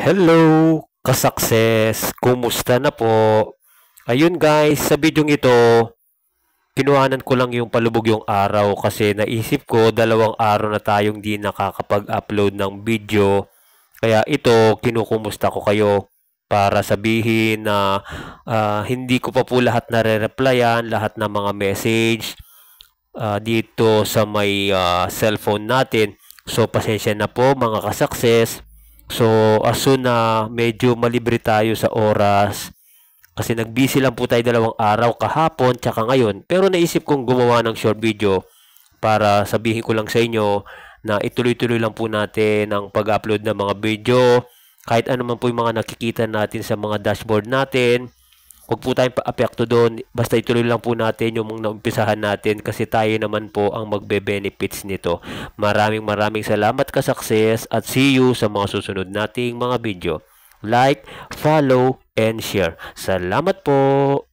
Hello, ka-success! Kumusta na po? Ayun guys, sa bidyong ito, kinuhanan ko lang yung palubog yung araw kasi naisip ko 2 araw na tayong di nakakapag-upload ng video. Kaya ito, kinukumusta ko kayo para sabihin na hindi ko pa po lahat nare-replyan, lahat ng mga message dito sa may cellphone natin. So, pasensya na po mga ka-success. So, as soon na medyo malibre tayo sa oras, kasi nag-busy lang po tayo 2 araw kahapon tsaka ngayon. Pero naisip kong gumawa ng short video para sabihin ko lang sa inyo na ituloy-tuloy lang po natin ang pag-upload ng mga video. Kahit ano man po yung mga nakikita natin sa mga dashboard natin, huwag po tayong pa-apekto doon. Basta ituloy lang po natin yung mga naumpisahan natin kasi tayo naman po ang magbe-benefits nito. Maraming salamat ka-success at see you sa mga susunod nating mga video. Like, follow, and share. Salamat po!